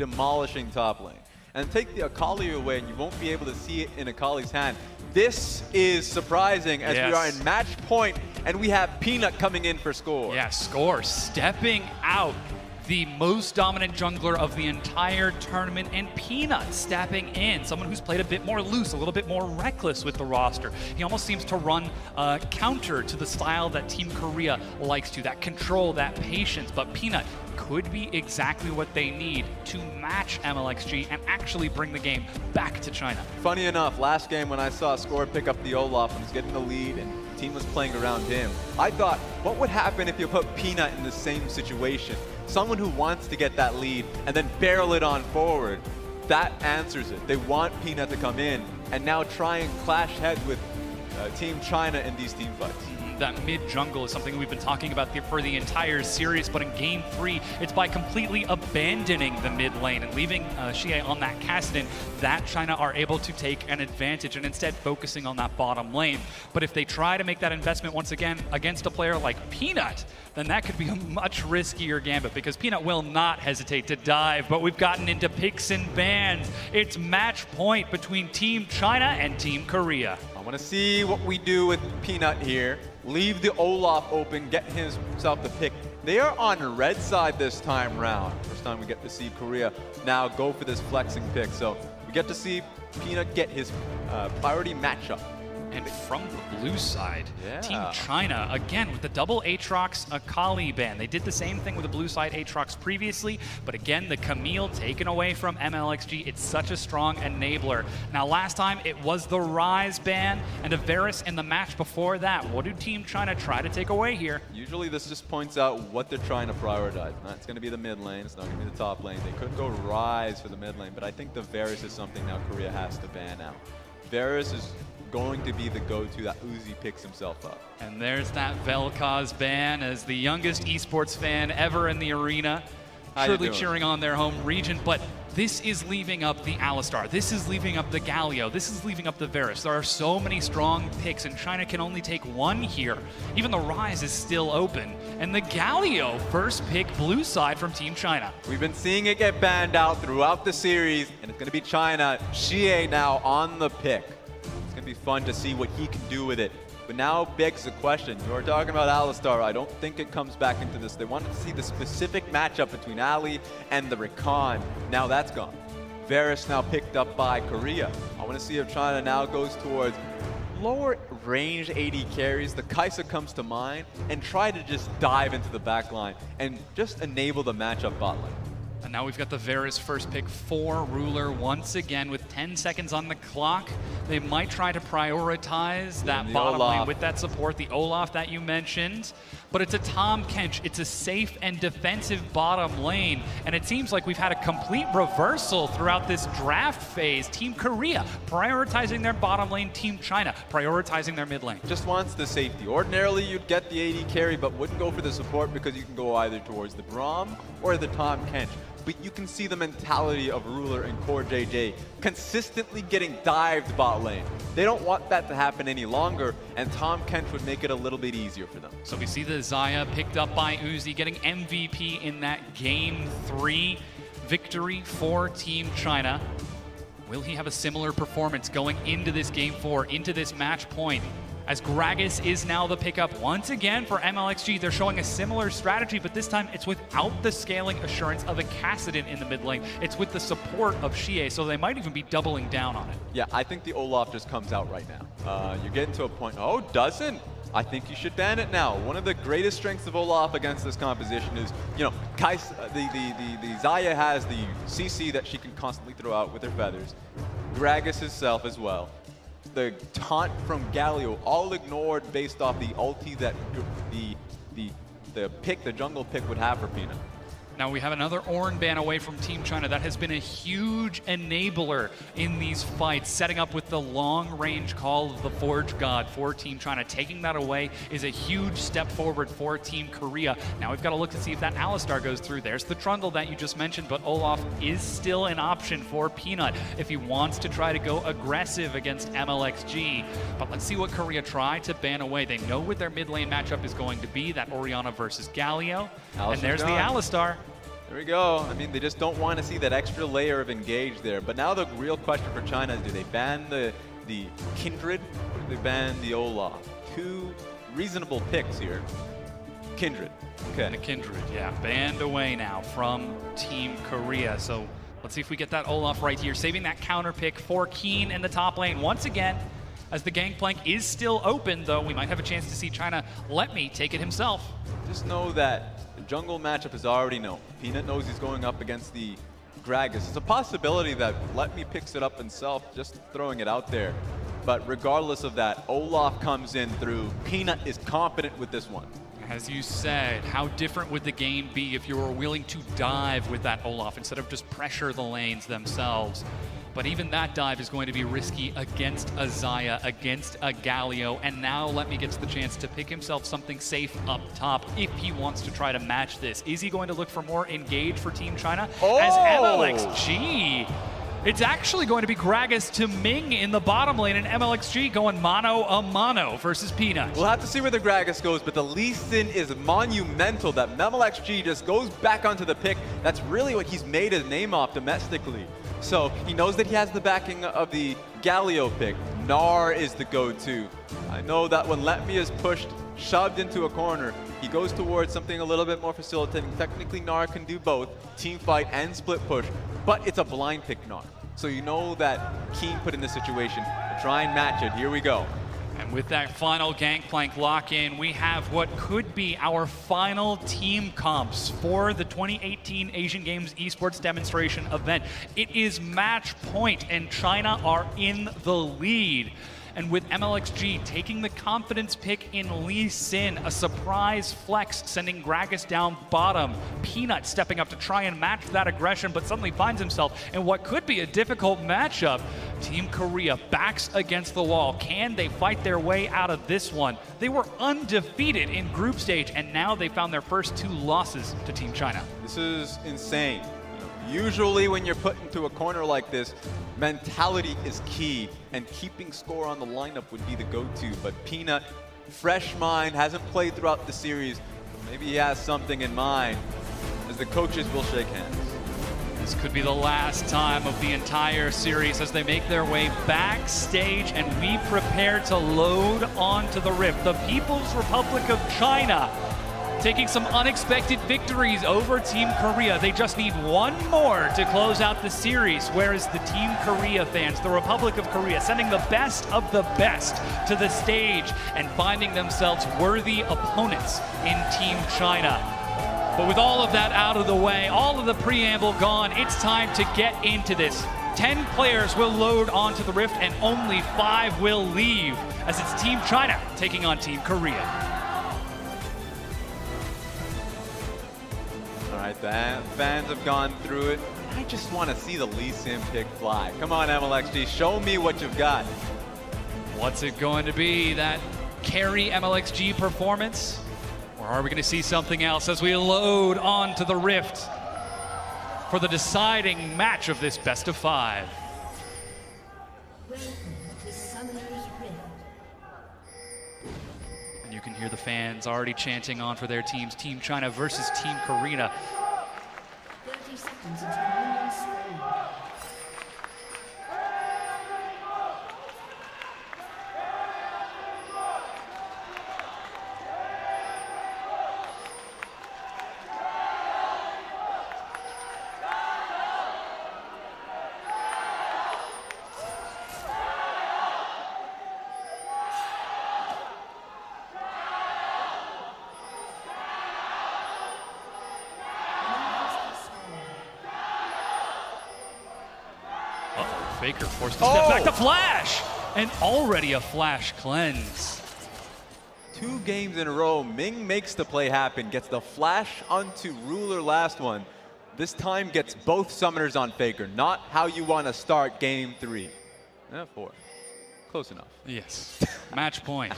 demolishing top lane. And take the Akali away, and you won't be able to see it in Akali's hand. This is surprising as we are in match point, and we have Peanut coming in for score. Yeah, score. Stepping out, the most dominant jungler of the entire tournament, and Peanut stepping in, someone who's played a bit more loose, a little bit more reckless with the roster. He almost seems to run counter to the style that Team Korea likes to, that control, that patience, but Peanut could be exactly what they need to match MLXG and actually bring the game back to China. Funny enough, last game when I saw Score pick up the Olaf and was getting the lead and the team was playing around him, I thought, what would happen if you put Peanut in the same situation? Someone who wants to get that lead and then barrel it on forward. That answers it. They want Peanut to come in and now try and clash heads with Team China in these team fights. That mid-jungle is something we've been talking about for the entire series, but in Game 3, it's by completely abandoning the mid lane and leaving Chie on that Kassadin that China are able to take an advantage and instead focusing on that bottom lane. But if they try to make that investment once again against a player like Peanut, then that could be a much riskier gambit because Peanut will not hesitate to dive, but we've gotten into picks and bans. It's match point between Team China and Team Korea. I want to see what we do with Peanut here. Leave the Olaf open, get himself the pick. They are on red side this time round. First time we get to see Korea now go for this flexing pick. So we get to see Peanut get his priority matchup. And from the blue side, Team China, again, with the double Aatrox Akali ban. They did the same thing with the blue side Aatrox previously, but again, the Camille taken away from MLXG. It's such a strong enabler. Now, last time, it was the Ryze ban and a Varus in the match before that. What do Team China try to take away here? Usually, this just points out what they're trying to prioritize. It's going to be the mid lane. It's not going to be the top lane. They could go Ryze for the mid lane, but I think the Varus is something now Korea has to ban out. Varus is going to be the go-to that Uzi picks himself up. And there's that Vel'Koz ban as the youngest esports fan ever in the arena. Surely cheering on their home region, but this is leaving up the Alistar. This is leaving up the Galio. This is leaving up the Varus. There are so many strong picks, and China can only take one here. Even the Ryze is still open. And the Galio, first pick blue side from Team China. We've been seeing it get banned out throughout the series, and it's going to be China. Chie now on the pick. It's going to be fun to see what he can do with it. But now begs the question, you were talking about Alistar, I don't think it comes back into this. They wanted to see the specific matchup between Ali and the Rakan. Now that's gone. Varus now picked up by Korea. I want to see if China now goes towards lower range AD carries. The Kai'Sa comes to mind, and try to just dive into the back line and just enable the matchup bot lane. And now we've got the Varus first pick for Ruler once again with 10 seconds on the clock. They might try to prioritize that bottom lane with that support, the Olaf that you mentioned. But it's a Tahm Kench. It's a safe and defensive bottom lane. And it seems like we've had a complete reversal throughout this draft phase. Team Korea prioritizing their bottom lane, Team China prioritizing their mid lane. Just wants the safety. Ordinarily, you'd get the AD carry, but wouldn't go for the support because you can go either towards the Braum or the Tahm Kench. But you can see the mentality of Ruler and Core JJ consistently getting dived bot lane. They don't want that to happen any longer, and Tahm Kench would make it a little bit easier for them. So we see the Xayah picked up by Uzi, getting MVP in that Game 3 victory for Team China. Will he have a similar performance going into this Game 4, into this match point? As Gragas is now the pickup once again for MLXG. They're showing a similar strategy, but this time it's without the scaling assurance of a Kassadin in the mid lane. It's with the support of Chie, so they might even be doubling down on it. Yeah, I think the Olaf just comes out right now. You're getting to a point, oh, doesn't? I think you should ban it now. One of the greatest strengths of Olaf against this composition is, you know, the Xayah has the CC that she can constantly throw out with her feathers. Gragas himself as well. The taunt from Galio, all ignored based off the ulti that the jungle pick would have for Peanut. Now we have another Ornn ban away from Team China. That has been a huge enabler in these fights, setting up with the long-range call of the Forge God for Team China. Taking that away is a huge step forward for Team Korea. Now we've got to look to see if that Alistar goes through. There's the Trundle that you just mentioned, but Olaf is still an option for Peanut if he wants to try to go aggressive against MLXG. But let's see what Korea try to ban away. They know what their mid lane matchup is going to be, that Orianna versus Galio. Alistar's and there's gone. the Alistar. There we go. I mean, they just don't want to see that extra layer of engage there. But now the real question for China is, do they ban the Kindred or do they ban the Olaf? Two reasonable picks here. Kindred. Okay. And a Kindred, yeah. Banned away now from Team Korea. So let's see if we get that Olaf right here. Saving that counter pick for Keen in the top lane. Once again, as the Gangplank is still open, though, we might have a chance to see China let me take it himself. Just know that the jungle matchup is already known. Peanut knows he's going up against the Gragas. It's a possibility that Let Me picks it up himself, just throwing it out there. But regardless of that, Olaf comes in through. Peanut is confident with this one. As you said, how different would the game be if you were willing to dive with that Olaf instead of just pressure the lanes themselves? But even that dive is going to be risky against a Xayah, against a Galio, and now Let Me gets the chance to pick himself something safe up top if he wants to try to match this. Is he going to look for more engage for Team China? Oh! As MLXG, it's actually going to be Gragas to Ming in the bottom lane, and MLXG going mano a mano versus Peanut. We'll have to see where the Gragas goes, but the Lee Sin is monumental. That MLXG just goes back onto the pick. That's really what he's made his name off domestically. So he knows that he has the backing of the Galio pick. Gnar is the go-to. I know that when Let Me is pushed, shoved into a corner, he goes towards something a little bit more facilitating. Technically, Gnar can do both, team fight and split push, but it's a blind pick Gnar. So you know that Keen put in this situation to try and match it. Here we go. And with that final Gangplank lock-in, we have what could be our final team comps for the 2018 Asian Games Esports Demonstration event. It is match point, and China are in the lead. And with MLXG taking the confidence pick in Lee Sin, a surprise flex sending Gragas down bottom, Peanut stepping up to try and match that aggression, but suddenly finds himself in what could be a difficult matchup. Team Korea backs against the wall. Can they fight their way out of this one? They were undefeated in group stage, and now they found their first 2 losses to Team China. This is insane. Usually when you're put into a corner like this, mentality is key, and keeping score on the lineup would be the go-to. But Peanut, fresh mind, hasn't played throughout the series, but maybe he has something in mind, as the coaches will shake hands. This could be the last time of the entire series as they make their way backstage and we prepare to load onto the Rift. The People's Republic of China taking some unexpected victories over Team Korea. They just need one more to close out the series, whereas the Team Korea fans, the Republic of Korea, sending the best of the best to the stage and finding themselves worthy opponents in Team China. But with all of that out of the way, all of the preamble gone, it's time to get into this. 10 players will load onto the Rift and only 5 will leave, as it's Team China taking on Team Korea. All right, the fans have gone through it. I just want to see the Lee Sin pick fly. Come on, MLXG, show me what you've got. What's it going to be? That carry MLXG performance? Or are we going to see something else as we load onto the Rift for the deciding match of this best of 5? And you can hear the fans already chanting on for their teams. Team China versus Team Korea. 30 seconds until minions spawn. Faker forced to step back. The flash! And already a flash cleanse. 2 games in a row, Ming makes the play happen, gets the flash onto Ruler last one. This time gets both summoners on Faker, not how you want to start game 3. 4. Close enough. Yes, match point.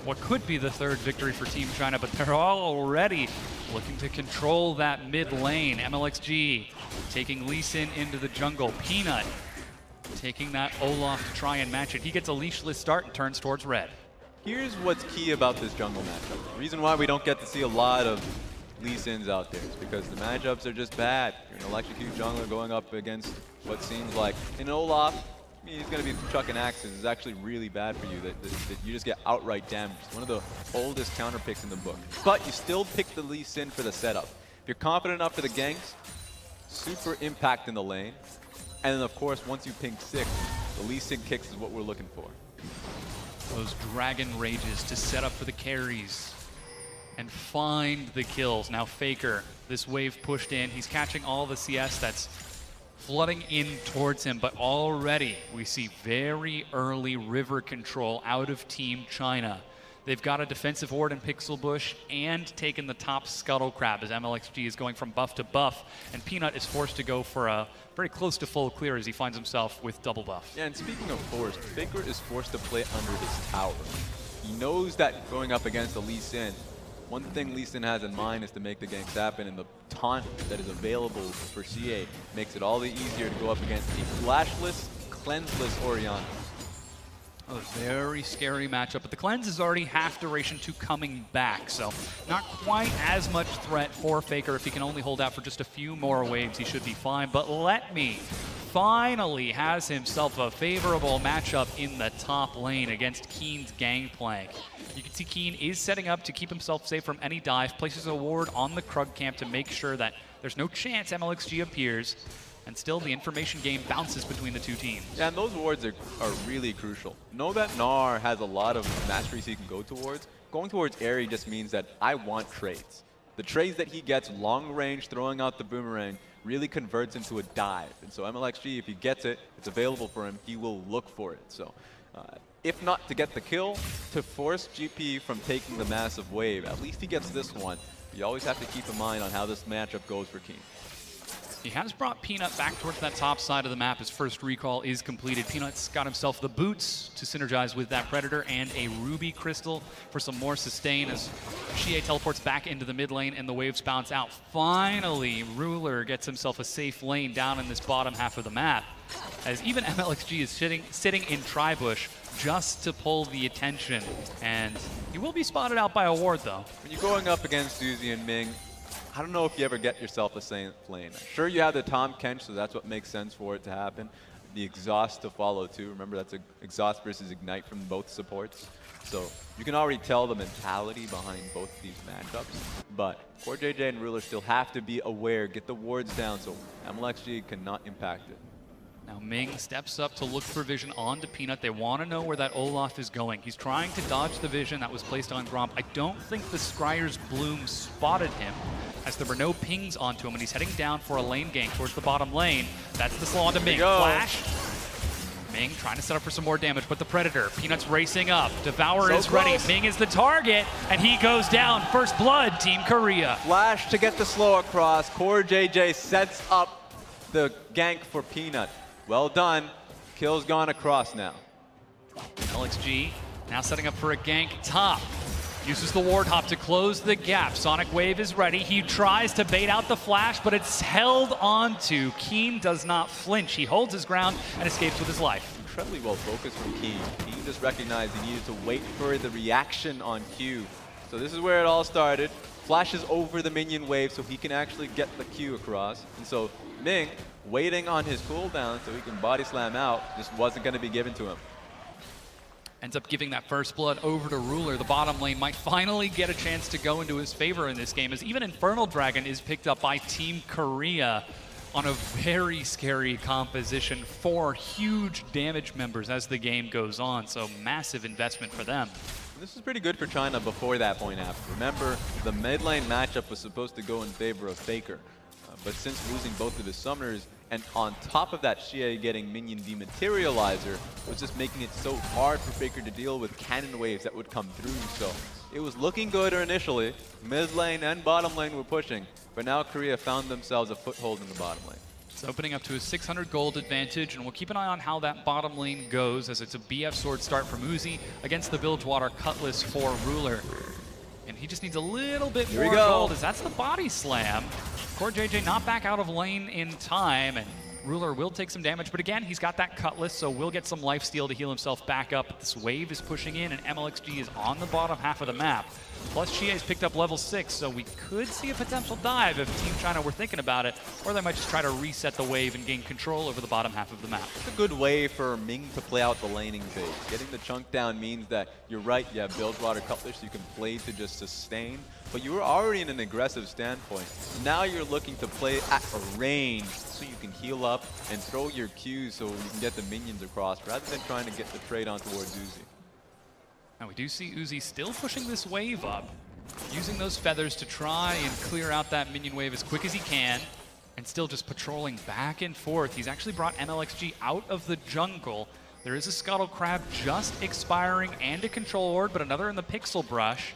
What could be the 3rd victory for Team China, but they're all already looking to control that mid lane. MLXG taking Lee Sin into the jungle. Peanut taking that Olaf to try and match it. He gets a leashless start and turns towards red. Here's what's key about this jungle matchup. The reason why we don't get to see a lot of Lee Sin's out there is because the matchups are just bad. You're an electrocute jungler going up against what seems like an Olaf. I mean, he's going to be chucking axes. It's actually really bad for you that you just get outright damaged. One of the oldest counter picks in the book. But you still pick the Lee Sin for the setup. If you're confident enough for the ganks, super impact in the lane. And then, of course, once you ping 6, the Lee Sin kicks is what we're looking for. Those Dragon Rages to set up for the carries and find the kills. Now Faker, this wave pushed in. He's catching all the CS that's flooding in towards him, but already we see very early river control out of Team China. They've got a defensive ward in Pixel Bush and taken the top Scuttle Crab as MLXG is going from buff to buff, and Peanut is forced to go for a very close to full clear as he finds himself with double buff. Yeah, and speaking of forced, Faker is forced to play under his tower. He knows that going up against the Lee Sin, one thing Lee Sin has in mind is to make the ganks happen, and the taunt that is available for Chie makes it all the easier to go up against a flashless, cleanseless Orianna. A very scary matchup, but the cleanse is already half duration to coming back, so not quite as much threat for Faker. If he can only hold out for just a few more waves, he should be fine. But Let Me finally has himself a favorable matchup in the top lane against Keen's Gangplank. You can see Keen is setting up to keep himself safe from any dive, places a ward on the Krug camp to make sure that there's no chance MLXG appears, and still the information game bounces between the two teams. Yeah, and those wards are really crucial. Know that Gnar has a lot of masteries he can go towards. Going towards Airy just means that I want trades. The trades that he gets, long range, throwing out the boomerang, really converts into a dive. And so MLXG, if he gets it, it's available for him, he will look for it. So if not to get the kill, to force GP from taking the massive wave, at least he gets this one. You always have to keep in mind on how this matchup goes for Keen. He has brought Peanut back towards that top side of the map. His first recall is completed. Peanut's got himself the boots to synergize with that Predator and a Ruby Crystal for some more sustain as Chie teleports back into the mid lane and the waves bounce out. Finally, Ruler gets himself a safe lane down in this bottom half of the map, as even MLXG is sitting in Tri-Bush just to pull the attention. And he will be spotted out by a ward, though. When you're going up against Suzy and Ming, I don't know if you ever get yourself a safe lane. Sure, you have the Tom Kench, so that's what makes sense for it to happen. The exhaust to follow too. Remember, that's exhaust versus ignite from both supports. So you can already tell the mentality behind both these matchups. But Core JJ and Ruler still have to be aware, get the wards down, so MLXG cannot impact it. Now Ming steps up to look for vision onto Peanut. They want to know where that Olaf is going. He's trying to dodge the vision that was placed on Gromp. I don't think the Scryer's Bloom spotted him, as there were no pings onto him, and he's heading down for a lane gank towards the bottom lane. That's the slow onto Ming. Flash. Ming trying to set up for some more damage, but the Predator, Peanut's racing up. Devourer is ready. Ming is the target, and he goes down. First blood, Team Korea. Flash to get the slow across. Core JJ sets up the gank for Peanut. Well done. Kill's gone across now. LXG now setting up for a gank top. Uses the ward hop to close the gap. Sonic Wave is ready. He tries to bait out the flash, but it's held onto. Keen does not flinch. He holds his ground and escapes with his life. Incredibly well focused from Keen. Keen just recognized he needed to wait for the reaction on Q. So this is where it all started. Flashes over the minion wave so he can actually get the Q across. And so Ming, waiting on his cooldown so he can body slam out, just wasn't going to be given to him. Ends up giving that first blood over to Ruler. The bottom lane might finally get a chance to go into his favor in this game, as even Infernal Dragon is picked up by Team Korea on a very scary composition. 4 huge damage members as the game goes on, so massive investment for them. This is pretty good for China before that point after. Remember, the mid lane matchup was supposed to go in favor of Faker. But since losing both of his summoners, and on top of that, Chie getting minion dematerializer was just making it so hard for Faker to deal with cannon waves that would come through. So it was looking good initially. Mid lane and bottom lane were pushing, but now Korea found themselves a foothold in the bottom lane. It's opening up to a 600 gold advantage, and we'll keep an eye on how that bottom lane goes, as it's a BF sword start from Uzi against the Bilgewater Cutlass for Ruler. And he just needs a little bit more gold, as that's the body slam. Core JJ not back out of lane in time, and Ruler will take some damage, but again, he's got that Cutlass, so will get some lifesteal to heal himself back up. This wave is pushing in, and MLXG is on the bottom half of the map. Plus, Chie's picked up level 6, so we could see a potential dive if Team China were thinking about it, or they might just try to reset the wave and gain control over the bottom half of the map. It's a good way for Ming to play out the laning phase. Getting the chunk down means that you're right, you have Build Water Cutlass, you can play to just sustain, but you were already in an aggressive standpoint. Now you're looking to play at a range so you can heal up and throw your Qs so you can get the minions across rather than trying to get the trade on towards Uzi. Now we do see Uzi still pushing this wave up, using those feathers to try and clear out that minion wave as quick as he can, and still just patrolling back and forth. He's actually brought MLXG out of the jungle. There is a Scuttle Crab just expiring and a Control Ward, but another in the Pixel Brush.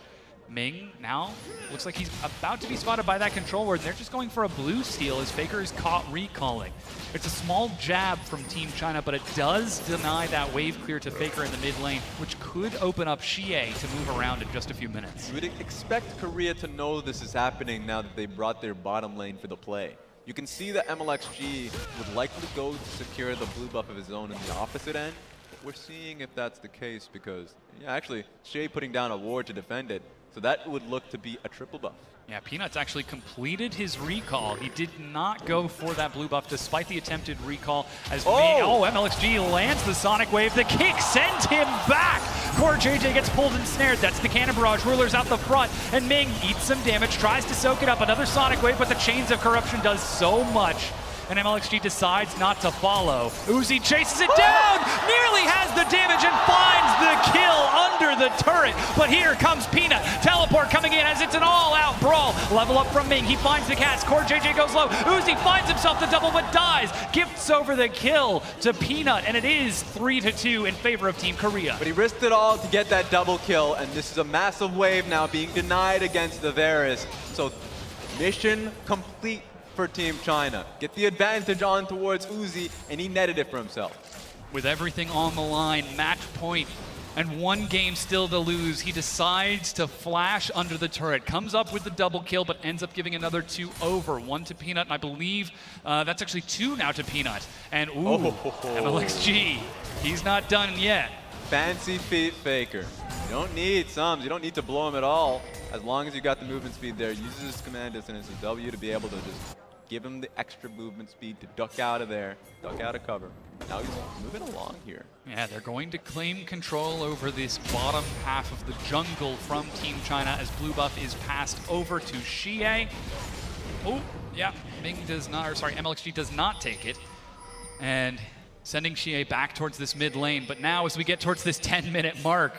Ming now looks like he's about to be spotted by that Control Ward, and they're just going for a blue steal as Faker is caught recalling. It's a small jab from Team China, but it does deny that wave clear to Faker in the mid lane, which could open up Chie to move around in just a few minutes. You would expect Korea to know this is happening now that they brought their bottom lane for the play. You can see that MLXG would likely go to secure the blue buff of his own in the opposite end. But we're seeing if that's the case because, yeah, actually, Chie putting down a ward to defend it. So that would look to be a triple buff. Yeah, Peanuts actually completed his recall. He did not go for that blue buff despite the attempted recall as MLXG lands the Sonic Wave. The kick sends him back. Core JJ gets pulled and snared. That's the Cannon Barrage. Ruler's out the front, and Ming eats some damage, tries to soak it up. Another Sonic Wave, but the Chains of Corruption does so much, and MLXG decides not to follow. Uzi chases it down, nearly has the damage and finds the kill under the turret. But here comes Peanut. Teleport coming in as it's an all-out brawl. Level up from Ming. He finds the cast. Core JJ goes low. Uzi finds himself the double but dies. Gifts over the kill to Peanut, and it is 3-2 in favor of Team Korea. But he risked it all to get that double kill, and this is a massive wave now being denied against the Varus. So mission complete for Team China. Get the advantage on towards Uzi, and he netted it for himself. With everything on the line, match point, and one game still to lose, he decides to flash under the turret. Comes up with the double kill, but ends up giving another 2 over. 1 to Peanut, and I believe that's actually 2 now to Peanut. And MLXG, he's not done yet. Fancy feet Faker. You don't need sums, you don't need to blow him at all. As long as you got the movement speed there, uses his command distance and W to be able to just give him the extra movement speed to duck out of there, duck out of cover. Now he's moving along here. Yeah, they're going to claim control over this bottom half of the jungle from Team China as blue buff is passed over to Chie. Oh, yeah, MLXG does not take it. And sending Chie back towards this mid lane. But now as we get towards this 10-minute mark,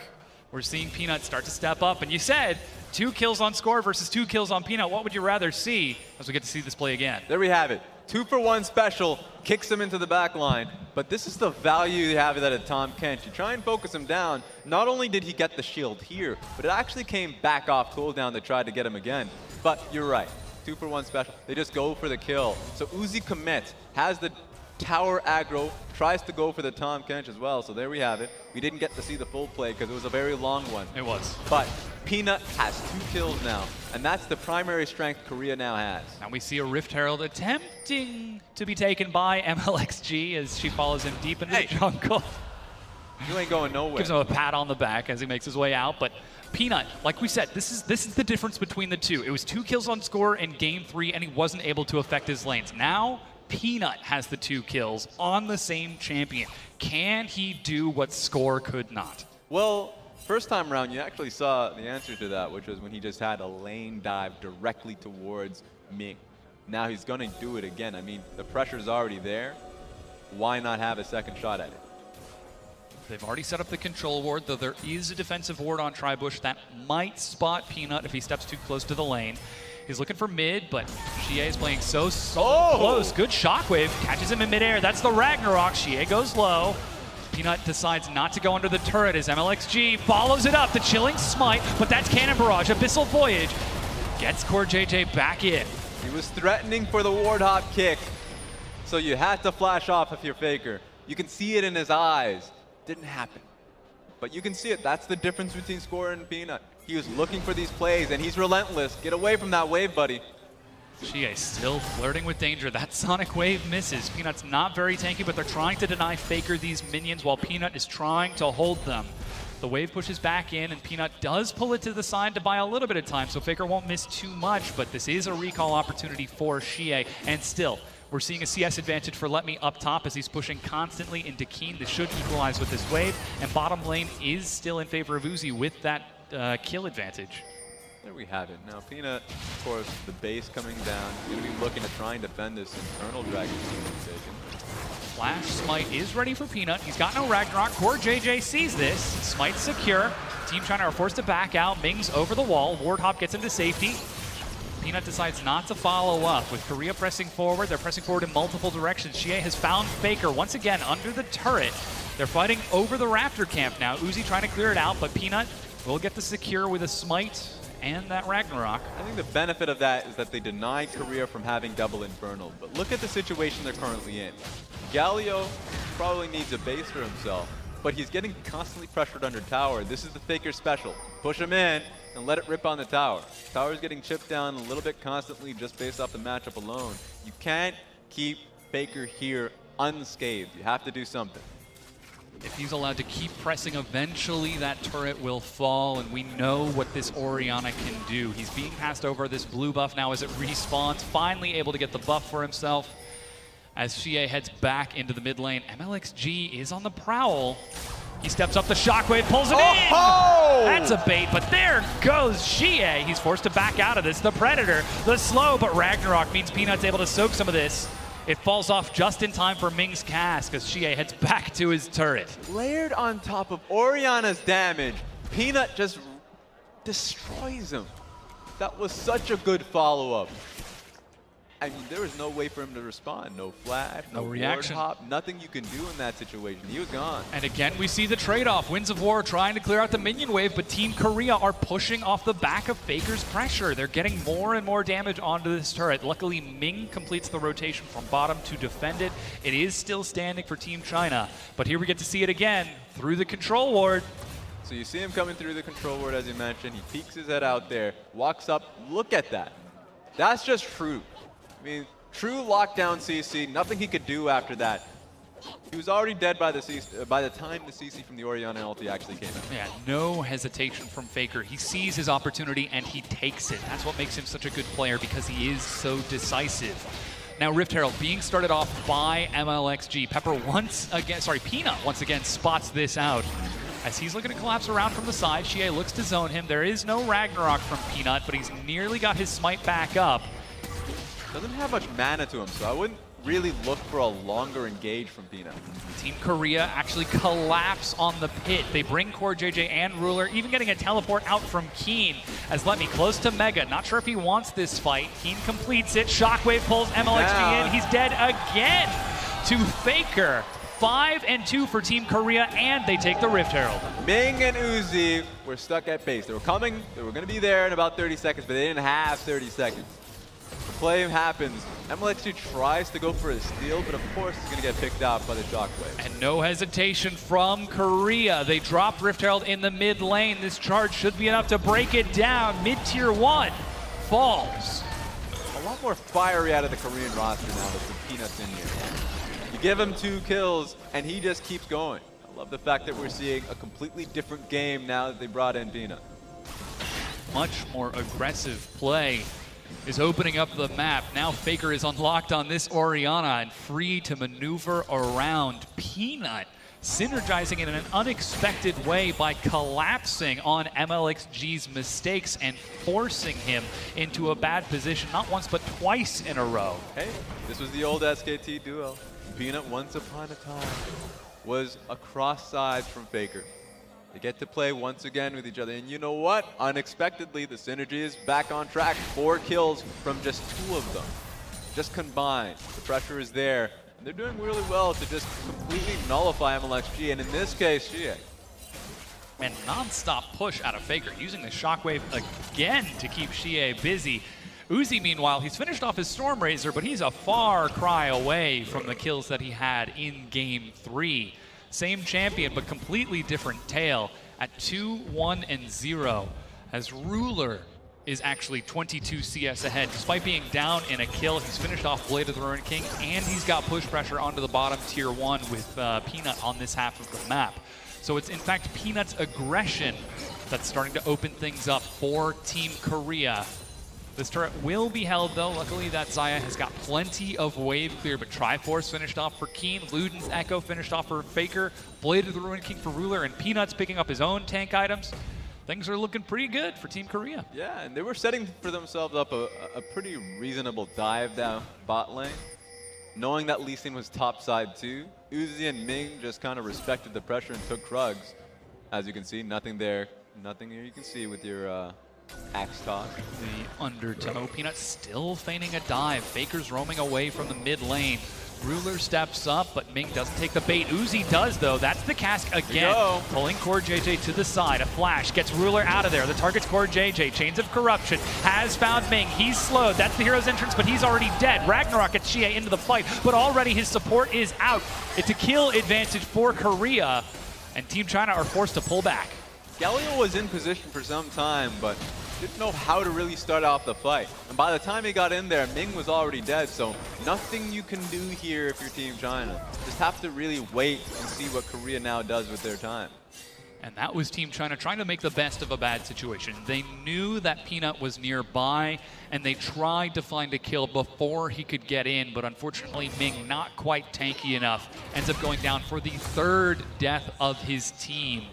we're seeing Peanut start to step up. And you said 2 kills on Score versus 2 kills on Peanut. What would you rather see as we get to see this play again? There we have it. 2-for-1 special, kicks him into the back line. But this is the value you have that at Tahm Kench. You try and focus him down. Not only did he get the shield here, but it actually came back off cooldown to try to get him again. But you're right, 2-for-1 special. They just go for the kill. So Uzi commits, has the tower aggro, tries to go for the Tahm Kench as well. So there we have it. We didn't get to see the full play because it was a very long one. It was. But Peanut has 2 kills now, and that's the primary strength Korea now has. Now we see a Rift Herald attempting to be taken by MLXG as she follows him deep into the jungle. You ain't going nowhere. Gives him a pat on the back as he makes his way out, but Peanut, like we said, this is the difference between the two. It was 2 kills on Score in Game 3, and he wasn't able to affect his lanes. Now, Peanut has the 2 kills on the same champion. Can he do what Score could not? Well, first time around, you actually saw the answer to that, which was when he just had a lane dive directly towards Ming. Now he's going to do it again. I mean, the pressure's already there. Why not have a second shot at it? They've already set up the control ward, though there is a defensive ward on Tribush that might spot Peanut if he steps too close to the lane. He's looking for mid, but Chie is playing so close. Good shockwave, catches him in midair. That's the Ragnarok. Chie goes low. Peanut decides not to go under the turret as MLXG follows it up. The Chilling Smite, but that's Cannon Barrage. Abyssal Voyage gets Core JJ back in. He was threatening for the ward hop kick, so you had to flash off if you're Faker. You can see it in his eyes. Didn't happen. But you can see it. That's the difference between Score and Peanut. He was looking for these plays, and he's relentless. Get away from that wave, buddy. Chie still flirting with danger. That Sonic Wave misses. Peanut's not very tanky, but they're trying to deny Faker these minions while Peanut is trying to hold them. The wave pushes back in, and Peanut does pull it to the side to buy a little bit of time, so Faker won't miss too much, but this is a recall opportunity for Chie, and still, we're seeing a CS advantage for Let Me up top as he's pushing constantly into Keen. This should equalize with this wave, and bottom lane is still in favor of Uzi with that kill advantage. There we have it. Now Peanut, of course, the base coming down. He's going to be looking to try and defend this internal dragon team taken. Flash Smite is ready for Peanut. He's got no Ragnarok. Core JJ sees this. Smite's secure. Team China are forced to back out. Ming's over the wall. Wardhop gets into safety. Peanut decides not to follow up. With Korea pressing forward, they're pressing forward in multiple directions. Chie has found Faker once again under the turret. They're fighting over the Raptor camp now. Uzi trying to clear it out, but Peanut will get the secure with a Smite and that Ragnarok. I think the benefit of that is that they denied Korea from having double Infernal. But look at the situation they're currently in. Galio probably needs a base for himself, but he's getting constantly pressured under tower. This is the Faker special. Push him in and let it rip on the tower. Tower's getting chipped down a little bit constantly just based off the matchup alone. You can't keep Faker here unscathed. You have to do something. If he's allowed to keep pressing, eventually that turret will fall, and we know what this Orianna can do. He's being passed over this blue buff now as it respawns, finally able to get the buff for himself. As Chie heads back into the mid lane, MLXG is on the prowl. He steps up the shockwave, pulls it in! That's a bait, but there goes Chie. He's forced to back out of this. The Predator, the slow, but Ragnarok means Peanut's able to soak some of this. It falls off just in time for Ming's cast as Chie heads back to his turret. Layered on top of Orianna's damage, Peanut just destroys him. That was such a good follow-up. I mean, there was no way for him to respond. No flash, no reaction. Hop, nothing you can do in that situation. He was gone. And again, we see the trade-off. Winds of War trying to clear out the minion wave, but Team Korea are pushing off the back of Faker's pressure. They're getting more and more damage onto this turret. Luckily, Ming completes the rotation from bottom to defend it. It is still standing for Team China, but here we get to see it again through the control ward. So you see him coming through the control ward, as you mentioned. He peeks his head out there, walks up. Look at that. That's just true. I mean, true lockdown CC, nothing he could do after that. He was already dead by the time the CC from the Orianna ulti actually came out. Yeah, no hesitation from Faker. He sees his opportunity and he takes it. That's what makes him such a good player, because he is so decisive. Now Rift Herald being started off by MLXG. Peanut once again spots this out. As he's looking to collapse around from the side, Chie looks to zone him. There is no Ragnarok from Peanut, but he's nearly got his smite back up. Doesn't have much mana to him, so I wouldn't really look for a longer engage from Peanut. Team Korea actually collapse on the pit. They bring Core JJ and Ruler, even getting a teleport out from Keen. As Let Me close to Mega. Not sure if he wants this fight. Keen completes it. Shockwave pulls MLXG in. He's dead again to Faker. 5-2 for Team Korea, and they take the Rift Herald. Ming and Uzi were stuck at base. They were coming, they were going to be there in about 30 seconds, but they didn't have 30 seconds. The play happens. MLXG tries to go for a steal, but of course he's going to get picked out by the shockwave. And no hesitation from Korea. They drop Rift Herald in the mid lane. This charge should be enough to break it down. Mid-tier 1 falls. A lot more fiery out of the Korean roster now that the Peanut's in here. You give him 2 kills, and he just keeps going. I love the fact that we're seeing a completely different game now that they brought in Peanut. Much more aggressive play is opening up the map. Now Faker is unlocked on this Orianna and free to maneuver around. Peanut synergizing in an unexpected way by collapsing on MLXG's mistakes and forcing him into a bad position, not once but twice in a row. Hey, this was the old SKT duo. Peanut, once upon a time, was across sides from Faker. They get to play once again with each other. And you know what? Unexpectedly, the synergy is back on track. 4 kills from just 2 of them. Just combined. The pressure is there. And they're doing really well to just completely nullify MLXG. And in this case, Chie. And non-stop push out of Faker, using the shockwave again to keep Chie busy. Uzi, meanwhile, he's finished off his Stormrazor, but he's a far cry away from the kills that he had in Game 3. Same champion, but completely different tale at 2-1-0 as Ruler is actually 22 CS ahead. Despite being down in a kill, he's finished off Blade of the Ruined King, and he's got push pressure onto the bottom tier 1 with Peanut on this half of the map. So it's in fact Peanut's aggression that's starting to open things up for Team Korea. This turret will be held though. Luckily that Xayah has got plenty of wave clear, but Triforce finished off for Keen, Luden's Echo finished off for Faker, Blade of the Ruined King for Ruler, and Peanut's picking up his own tank items. Things are looking pretty good for Team Korea. Yeah, and they were setting for themselves up a pretty reasonable dive down bot lane. Knowing that Lee Sin was top side too, Uzi and Ming just kind of respected the pressure and took Krugs. As you can see, nothing there. Nothing here you can see with your axe toss. The undertow. Peanut still feigning a dive. Faker's roaming away from the mid lane. Ruler steps up, but Ming doesn't take the bait. Uzi does, though. That's the cask again. Pulling Core JJ to the side. A flash gets Ruler out of there. The target's Core JJ. Chains of Corruption has found Ming. He's slowed. That's the hero's entrance, but he's already dead. Ragnarok gets Chie into the fight, but already his support is out. It's a kill advantage for Korea, and Team China are forced to pull back. Galio was in position for some time, but didn't know how to really start off the fight. And by the time he got in there, Ming was already dead, so nothing you can do here if you're Team China. Just have to really wait and see what Korea now does with their time. And that was Team China trying to make the best of a bad situation. They knew that Peanut was nearby, and they tried to find a kill before he could get in, but unfortunately Ming, not quite tanky enough, ends up going down for the 3rd death of his team.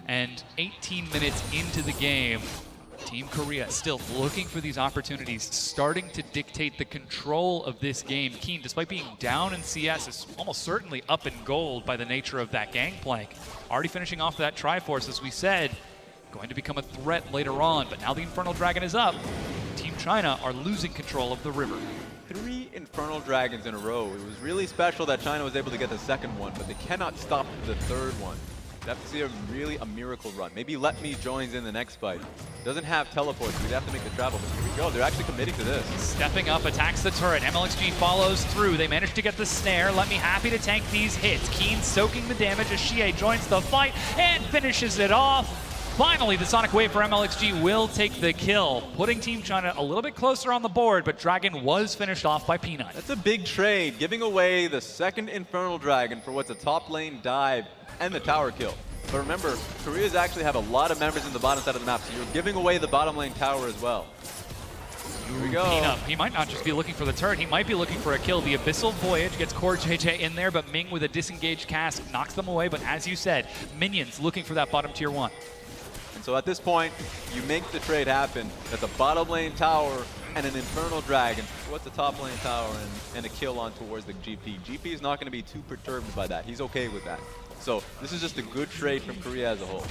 And 18 minutes into the game, Team Korea still looking for these opportunities, starting to dictate the control of this game. Keen, despite being down in CS, is almost certainly up in gold by the nature of that gangplank. Already finishing off that Triforce, as we said, going to become a threat later on, but now the Infernal Dragon is up. Team China are losing control of the river. 3 Infernal Dragons in a row. It was really special that China was able to get the 2nd one, but they cannot stop the 3rd one. You'd have to see a miracle run. Maybe Let Me joins in the next fight. Doesn't have teleports, so we'd have to make the travel, but here we go. They're actually committing to this. Stepping up, attacks the turret. MLXG follows through. They managed to get the snare. Let Me happy to tank these hits. Keen soaking the damage as Chie joins the fight and finishes it off. Finally, the Sonic Wave for MLXG will take the kill, putting Team China a little bit closer on the board, but Dragon was finished off by Peanut. That's a big trade, giving away the 2nd Infernal Dragon for what's a top lane dive and the tower kill. But remember, Korea's actually have a lot of members in the bottom side of the map, so you're giving away the bottom lane tower as well. Here we go. Peanut, he might not just be looking for the turret, he might be looking for a kill. The Abyssal Voyage gets Core JJ in there, but Ming with a disengaged cask knocks them away. But as you said, minions looking for that bottom tier 1. And so at this point, you make the trade happen. That's a bottom lane tower and an Infernal Dragon. What's a top lane tower and a kill on towards the GP. GP is not going to be too perturbed by that. He's okay with that. So this is just a good trade from Korea as a whole.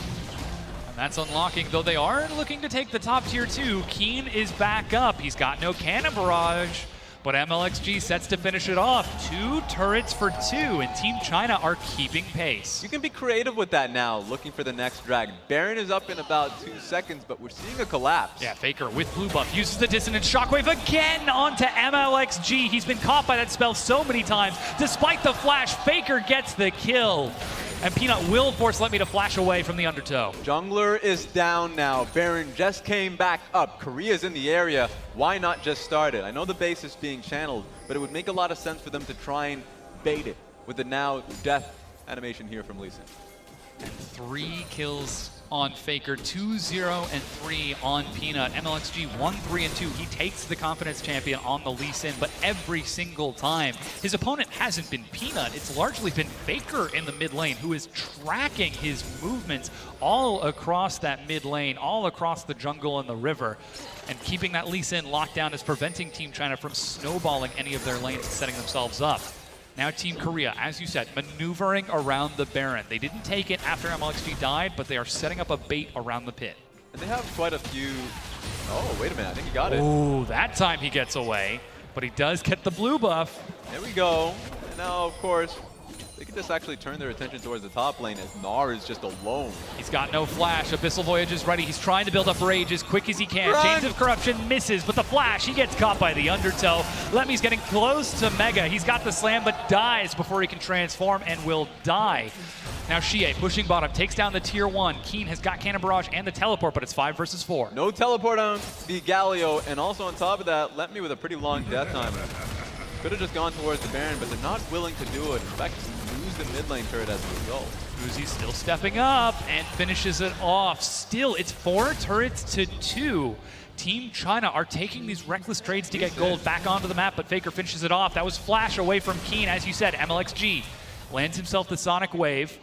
And that's unlocking, though they are looking to take the top tier 2. Keen is back up. He's got no cannon barrage, but MLXG sets to finish it off. 2 turrets for 2, and Team China are keeping pace. You can be creative with that now, looking for the next dragon. Baron is up in about 2 seconds, but we're seeing a collapse. Yeah, Faker with blue buff uses the Dissonant Shockwave again onto MLXG. He's been caught by that spell so many times. Despite the flash, Faker gets the kill. And Peanut will force Let Me to flash away from the undertow. Jungler is down now. Baron just came back up. Korea's in the area. Why not just start it? I know the base is being channeled, but it would make a lot of sense for them to try and bait it with the now death animation here from Lee Sin. And 3 kills on Faker, 2-0 and 3 on Peanut. MLXG 1-3 and 2. He takes the confidence champion on the Lee Sin, but every single time his opponent hasn't been Peanut. It's largely been Faker in the mid lane, who is tracking his movements all across that mid lane, all across the jungle and the river. And keeping that Lee Sin locked down is preventing Team China from snowballing any of their lanes and setting themselves up. Now Team Korea, as you said, maneuvering around the Baron. They didn't take it after MLXG died, but they are setting up a bait around the pit. And they have quite a few... Oh, wait a minute. I think he got it. Oh, that time he gets away, but he does get the blue buff. There we go. And now, of course, they can just actually turn their attention towards the top lane as Gnar is just alone. He's got no flash. Abyssal Voyage is ready. He's trying to build up rage as quick as he can. Run! Chains of Corruption misses, but the flash, he gets caught by the undertow. Lemmy's getting close to Mega. He's got the slam, but dies before he can transform and will die. Now Chie pushing bottom, takes down the tier 1. Keen has got Cannon Barrage and the teleport, but it's 5 versus 4. No teleport on the Galio, and also on top of that, Let Me with a pretty long death time. Could have just gone towards the Baron, but they're not willing to do it. In fact, lose the mid lane turret as a result. Uzi's still stepping up and finishes it off. Still, it's 4 turrets to 2. Team China are taking these reckless trades to get gold back onto the map, but Faker finishes it off. That was flash away from Keen, as you said. MLXG lands himself the Sonic Wave,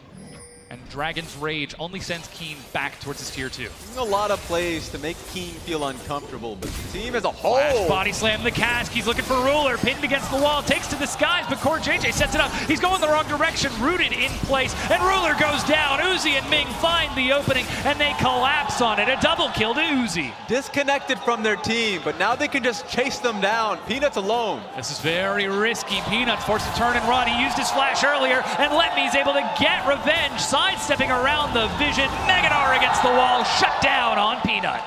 and Dragon's Rage only sends Keen back towards his tier 2. A lot of plays to make Keen feel uncomfortable, but the team as a whole. Flash body slam the cask. He's looking for Ruler, pinned against the wall, takes to the skies, but Core JJ sets it up. He's going the wrong direction, rooted in place, and Ruler goes down. Uzi and Ming find the opening, and they collapse on it. A double kill to Uzi. Disconnected from their team, but now they can just chase them down. Peanuts alone. This is very risky. Peanuts forced to turn and run. He used his flash earlier, and Letme's able to get revenge, sidestepping around the vision. Megadar against the wall, shut down on Peanut.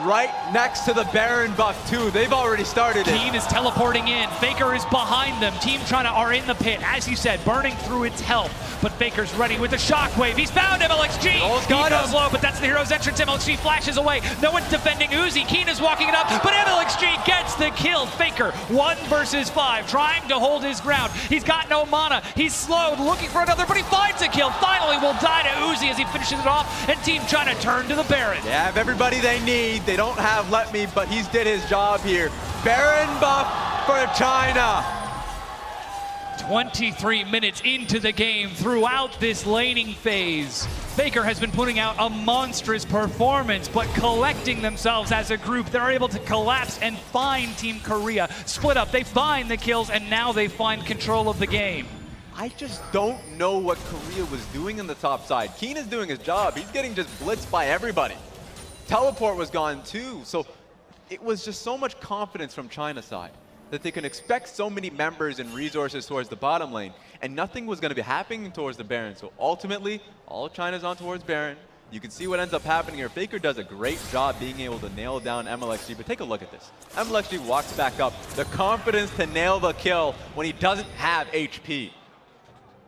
Right next to the Baron buff too. They've already started it. Keen is teleporting in. Faker is behind them. Team China are in the pit, as you said, burning through its health. But Faker's ready with the shockwave. He's found MLXG. Almost He got goes him. low, but that's the hero's entrance. MLXG flashes away. No one's defending Uzi. Keen is walking it up, but MLXG gets the kill. Faker, 1 versus 5, trying to hold his ground. He's got no mana. He's slowed, looking for another, but he finds a kill. Finally will die to Uzi as he finishes it off, and Team China turn to the Baron. They have everybody they need. They don't have Let Me, but he's did his job here. Baron buff for China. 23 minutes into the game, throughout this laning phase, Faker has been putting out a monstrous performance, but collecting themselves as a group, they're able to collapse and find Team Korea. Split up, they find the kills, and now they find control of the game. I just don't know what Korea was doing on the top side. Keen is doing his job. He's getting just blitzed by everybody. Teleport was gone too, so it was just so much confidence from China's side that they can expect so many members and resources towards the bottom lane, and nothing was going to be happening towards the Baron. So ultimately, all of China's on towards Baron. You can see what ends up happening here. Faker does a great job being able to nail down MLXG, but take a look at this. MLXG walks back up. The confidence to nail the kill when he doesn't have HP.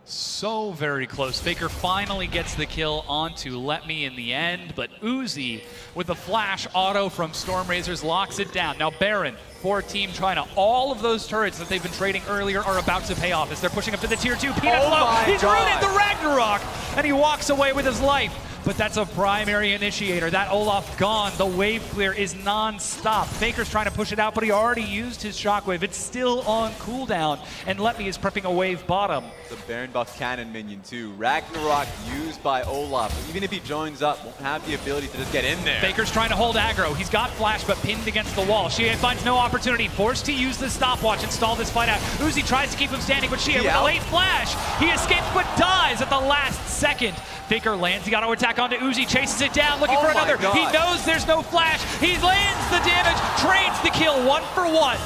So very close. Faker finally gets the kill onto Let Me in the end, but Uzi with the flash auto from Stormrazers locks it down. Now Baron for Team China. All of those turrets that they've been trading earlier are about to pay off as they're pushing up to the tier 2. Peanut Oh low. my He's God. rooted the Ragnarok, and he walks away with his life. But that's a primary initiator. That Olaf gone. The wave clear is non-stop. Faker's trying to push it out, but he already used his shockwave. It's still on cooldown, and Let Me is prepping a wave bottom. The Baron buff cannon minion too. Ragnarok used by Olaf. Even if he joins up, won't have the ability to just get in there. Faker's trying to hold aggro. He's got flash, but pinned against the wall. Chie finds no opportunity, forced to use the stopwatch and stall this fight out. Uzi tries to keep him standing, but Chie with a late flash. He escapes, but dies at the last second. Faker lands the auto attack onto Uzi, chases it down, looking for another. God. He knows there's no flash. He lands the damage, trades the kill 1 for 1.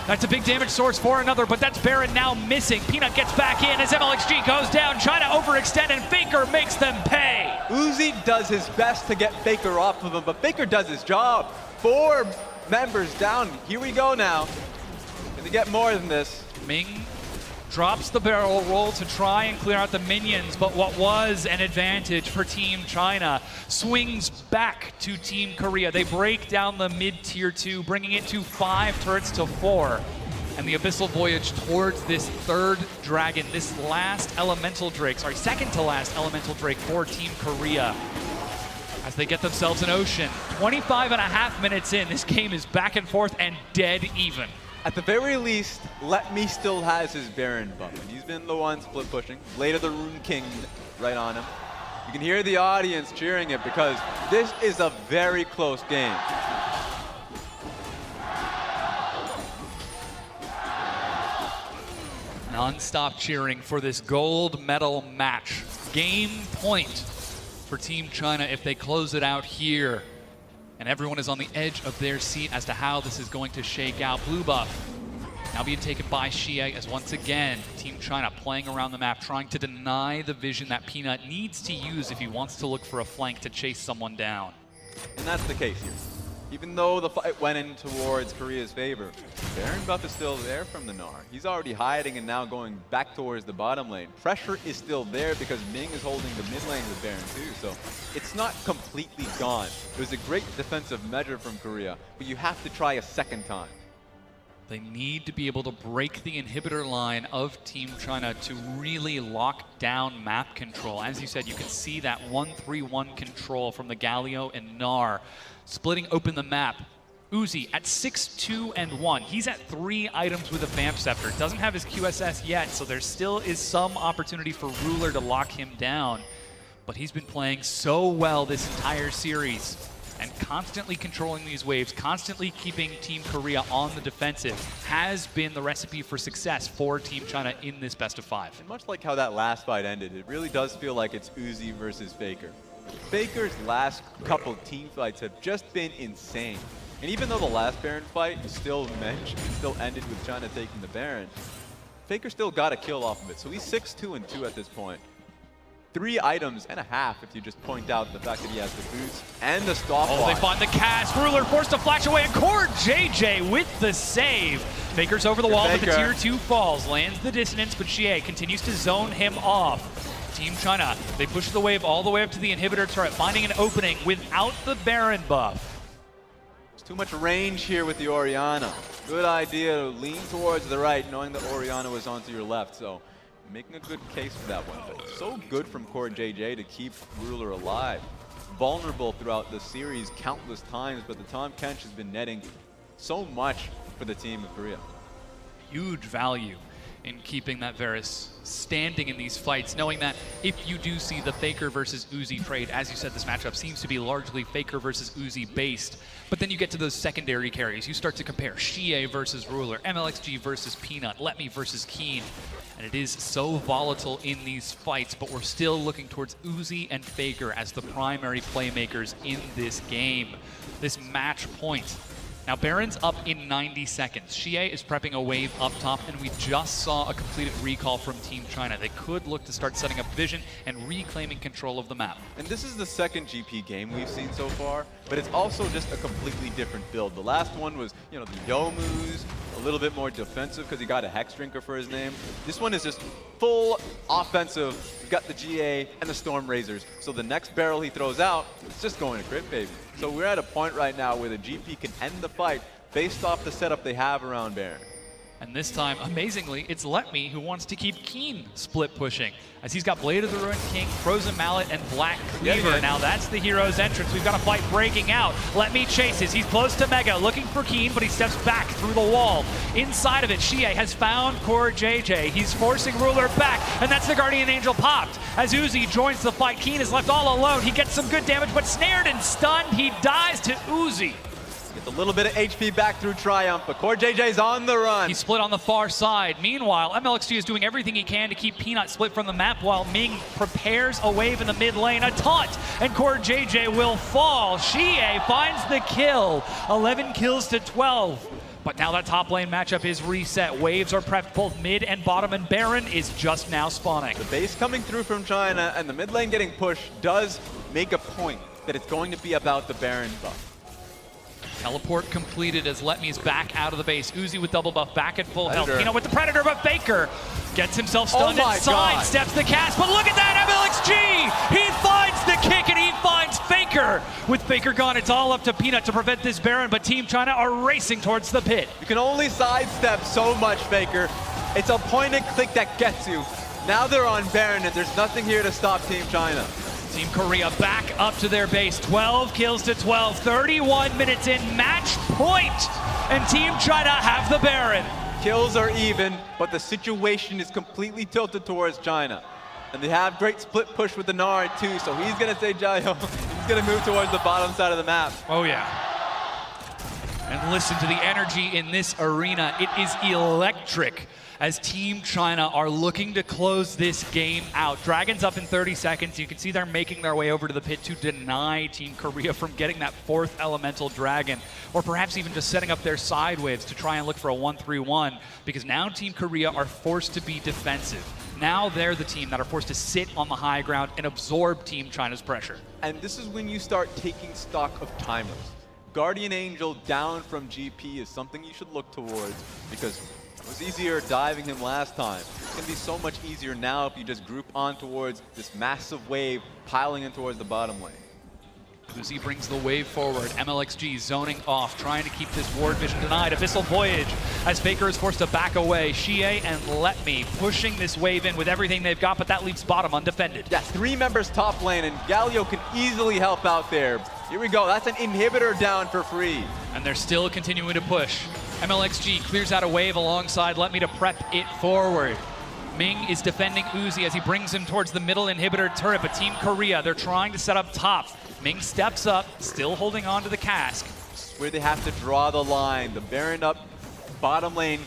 That's a big damage source for another, but that's Baron now missing. Peanut gets back in as MLXG goes down. China overextend, and Faker makes them pay. Uzi does his best to get Faker off of him, but Faker does his job. 4 members down. Here we go now. Gonna get more than this. Ming drops the barrel roll to try and clear out the minions, but what was an advantage for Team China swings back to Team Korea. They break down the mid-tier 2, bringing it to 5 turrets to 4. And the Abyssal Voyage towards this 3rd dragon, this last elemental drake, second to last elemental drake for Team Korea, as they get themselves an ocean. 25.5 minutes in, this game is back and forth and dead even. At the very least, Let Me still has his Baron buff, and he's been the one split pushing. Blade of the Rune King right on him. You can hear the audience cheering it because this is a very close game. Non-stop cheering for this gold medal match. Game point for Team China if they close it out here. And everyone is on the edge of their seat as to how this is going to shake out. Blue buff Now being taken by Chie as once again, Team China playing around the map, trying to deny the vision that Peanut needs to use if he wants to look for a flank to chase someone down. And that's the case here. Even though the fight went in towards Korea's favor, Baron buff is still there from the Gnar. He's already hiding and now going back towards the bottom lane. Pressure is still there because Ming is holding the mid lane with Baron too, so it's not completely gone. It was a great defensive measure from Korea, but you have to try a second time. They need to be able to break the inhibitor line of Team China to really lock down map control. As you said, you can see that 1-3-1 control from the Galio and Gnar. Splitting open the map. Uzi at 6-2-1. He's at 3 items with a Vamp Scepter. Doesn't have his QSS yet, so there still is some opportunity for Ruler to lock him down. But he's been playing so well this entire series and constantly controlling these waves, constantly keeping Team Korea on the defensive has been the recipe for success for Team China in this best of 5. And much like how that last fight ended, it really does feel like it's Uzi versus Faker. Faker's last couple team fights have just been insane. And even though the last Baron fight still ended with China taking the Baron, Faker still got a kill off of it. So he's 6-2-2 at this point. 3 items and a half if you just point out the fact that he has the boots and the stop. Oh, they find the cast. Ruler forced to flash away, and Core JJ with the save. Faker's over the wall, but the tier 2 falls. Lands the dissonance, but Chie continues to zone him off. Team China, they push the wave all the way up to the inhibitor turret, finding an opening without the Baron buff. There's too much range here with the Orianna. Good idea to lean towards the right, knowing that Orianna was onto your left. So making a good case for that one. But so good from Core JJ to keep Ruler alive. Vulnerable throughout the series countless times, but the Tahm Kench has been netting so much for the team of Korea. Huge value in keeping that Varus standing in these fights, knowing that if you do see the Faker versus Uzi trade, as you said, this matchup seems to be largely Faker versus Uzi based, but then you get to those secondary carries. You start to compare Chie versus Ruler, MLXG versus Peanut, Let Me versus Keen, and it is so volatile in these fights, but we're still looking towards Uzi and Faker as the primary playmakers in this game. This match point. Now, Baron's up in 90 seconds. Chie is prepping a wave up top, and we just saw a completed recall from Team China. They could look to start setting up vision and reclaiming control of the map. And this is the second GP game we've seen so far, but it's also just a completely different build. The last one was, you know, the Youmu's, a little bit more defensive because he got a Hex Drinker for his name. This one is just full offensive. We've got the GA and the Storm Razors. So the next barrel he throws out, it's just going to crit, baby. So we're at a point right now where the GP can end the fight based off the setup they have around Baron. And this time, amazingly, it's Let Me who wants to keep Keen split pushing, as he's got Blade of the Ruined King, Frozen Mallet, and Black Cleaver. Now that's the hero's entrance. We've got a fight breaking out. Let Me chases. He's close to Mega, looking for Keen, but he steps back through the wall. Inside of it, Chie has found Core JJ. He's forcing Ruler back, and that's the Guardian Angel popped. As Uzi joins the fight, Keen is left all alone. He gets some good damage, but snared and stunned. He dies to Uzi. Gets a little bit of HP back through Triumph, but Core JJ's on the run. He's split on the far side. Meanwhile, MLXG is doing everything he can to keep Peanut split from the map while Ming prepares a wave in the mid lane. A taunt, and Core JJ will fall. Chie finds the kill. 11 kills to 12. But now that top lane matchup is reset. Waves are prepped both mid and bottom, and Baron is just now spawning. The base coming through from China and the mid lane getting pushed does make a point that it's going to be about the Baron buff. Teleport completed as Let Me's back out of the base. Uzi with double buff, back at full health. You know, with the Predator, but Faker gets himself stunned and sidesteps the cast. But look at that, MLXG! He finds the kick and he finds Faker. With Faker gone, it's all up to Peanut to prevent this Baron, but Team China are racing towards the pit. You can only sidestep so much, Faker. It's a point and click that gets you. Now they're on Baron and there's nothing here to stop Team China. Team Korea back up to their base, 12 kills to 12, 31 minutes in, match point, and Team China have the Baron. Kills are even, but the situation is completely tilted towards China. And they have great split push with the Gnar too, so he's gonna say Jaeger. He's gonna move towards the bottom side of the map. Oh yeah. And Listen to the energy in this arena. It is electric as Team China are looking to close this game out. Dragons up in 30 seconds. You can see they're making their way over to the pit to deny Team Korea from getting that 4th elemental dragon, or perhaps even just setting up their side waves to try and look for a 1-3-1, because now Team Korea are forced to be defensive. Now they're the team that are forced to sit on the high ground and absorb Team China's pressure. And this is when you start taking stock of timers. Guardian Angel down from GP is something you should look towards, because it was easier diving him last time. It's going to be so much easier now if you just group on towards this massive wave piling in towards the bottom lane. Uzi brings the wave forward. MLXG zoning off, trying to keep this ward vision denied. Abyssal Voyage as Faker is forced to back away. Chie and Let Me pushing this wave in with everything they've got, but that leaves bottom undefended. Yeah, 3 members top lane, and Galio can easily help out there. Here we go, that's an inhibitor down for free. And they're still continuing to push. MLXG clears out a wave alongside Let Me to prep it forward. Ming is defending Uzi as he brings him towards the middle inhibitor turret, but Team Korea, they're trying to set up top. Ming steps up, still holding on to the cask. Where they have to draw the line. The Baron up bottom lane.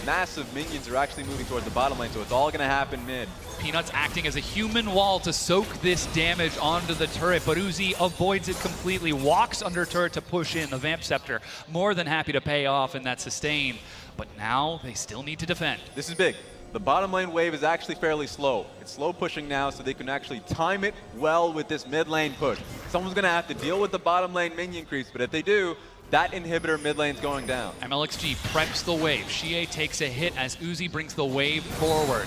Massive minions are actually moving towards the bottom lane, so it's all gonna happen mid. Peanuts acting as a human wall to soak this damage onto the turret, but Uzi avoids it completely, walks under turret to push in. The Vamp Scepter more than happy to pay off in that sustain, but now they still need to defend. This is big. The bottom lane wave is actually fairly slow. It's slow pushing now, so they can actually time it well with this mid lane push. Someone's gonna have to deal with the bottom lane minion creeps, but if they do, that inhibitor mid lane's going down. MLXG preps the wave. Chie takes a hit as Uzi brings the wave forward.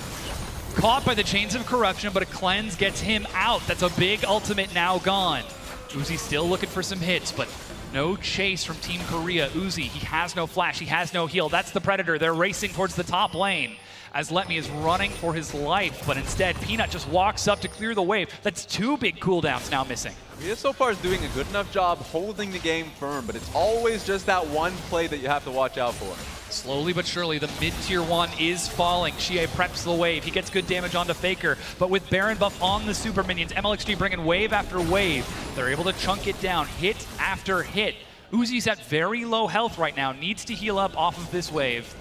Caught by the Chains of Corruption, but a cleanse gets him out. That's a big ultimate now gone. Uzi still looking for some hits, but no chase from Team Korea. Uzi, he has no flash, he has no heal. That's the Predator. They're racing towards the top lane as Let Me is running for his life, but instead Peanut just walks up to clear the wave. That's 2 big cooldowns now missing. He so far is doing a good enough job holding the game firm, but it's always just that one play that you have to watch out for. Slowly but surely, the mid-tier 1 is falling. Chie preps the wave. He gets good damage onto Faker, but with Baron buff on the super minions, MLXG bringing wave after wave. They're able to chunk it down, hit after hit. Uzi's at very low health right now, needs to heal up off of this wave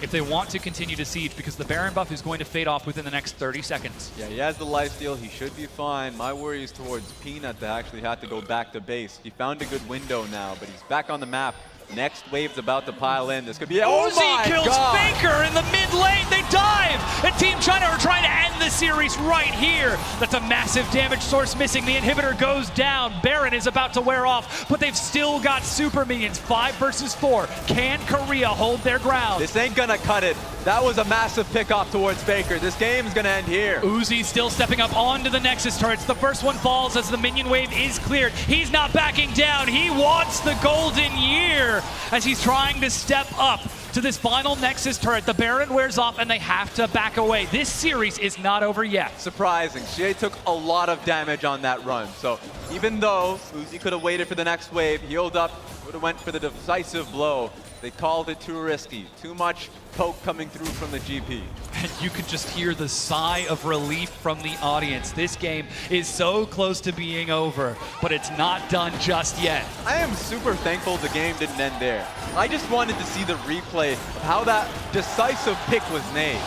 if they want to continue to siege, because the Baron buff is going to fade off within the next 30 seconds. Yeah, he has the lifesteal. He should be fine. My worry is towards Peanut that actually had to go back to base. He found a good window now, but he's back on the map. Next wave's about to pile in. This could be Uzi kills Faker in the mid lane. They dive, and Team China are trying to end the series right here. That's a massive damage source missing. The inhibitor goes down. Baron is about to wear off, but they've still got super minions. 5 versus 4. Can Korea hold their ground? This ain't gonna cut it. That was a massive pickoff towards Faker. This game's gonna end here. Uzi still stepping up onto the Nexus turrets. The first one falls as the minion wave is cleared. He's not backing down. He wants the golden year as he's trying to step up to this final Nexus turret. The Baron wears off and they have to back away. This series is not over yet. Surprising. Chie took a lot of damage on that run. So even though Uzi could have waited for the next wave, healed up, would have went for the decisive blow. They called it too risky. Too much poke coming through from the GP. And you could just hear the sigh of relief from the audience. This game is so close to being over, but it's not done just yet. I am super thankful the game didn't end there. I just wanted to see the replay of how that decisive pick was made.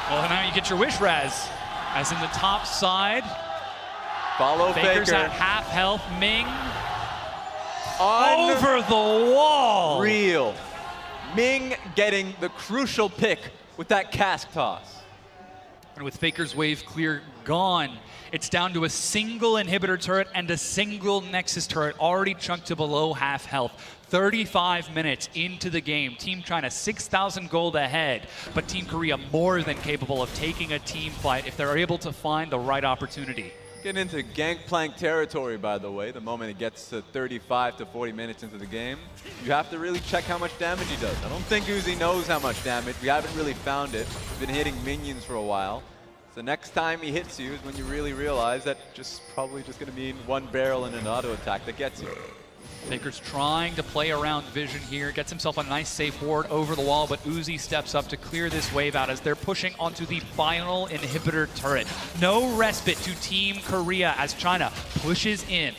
Well, now you get your wish, Raz. As in the top side, Follow Faker's Faker. at half health. Ming Unreal. over the wall. Ming getting the crucial pick with that cask toss. And with Faker's wave clear gone, it's down to a single inhibitor turret and a single Nexus turret already chunked to below half health. 35 minutes into the game. Team China 6,000 gold ahead, but Team Korea more than capable of taking a team fight if they're able to find the right opportunity. Getting into Gangplank territory, by the way, the moment it gets to 35 to 40 minutes into the game. You have to really check how much damage he does. I don't think Uzi knows how much damage. We haven't really found it. He's been hitting minions for a while. So next time he hits you is when you really realize that probably just going to mean one barrel and an auto attack that gets you. Faker's trying to play around vision here, gets himself a nice safe ward over the wall, but Uzi steps up to clear this wave out as they're pushing onto the final inhibitor turret. No respite to Team Korea as China pushes in.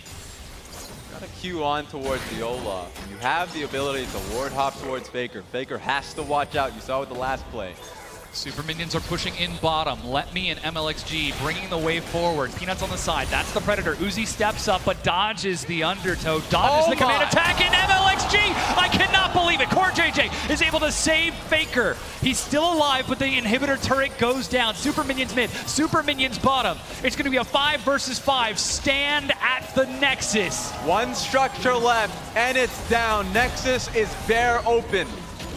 Got gonna queue on towards the Olaf. You have the ability to ward hop towards Faker. Faker has to watch out. You saw with the last play. Super minions are pushing in bottom. Let Me and MLXG bringing the wave forward. Peanuts on the side. That's the Predator. Uzi steps up, but dodges the undertow. Dodges the command attack, and MLXG! I cannot believe it. Core JJ is able to save Faker. He's still alive, but the inhibitor turret goes down. Super minions mid. Super minions bottom. It's going to be a 5 versus 5. Stand at the Nexus. One structure left, and it's down. Nexus is bare open.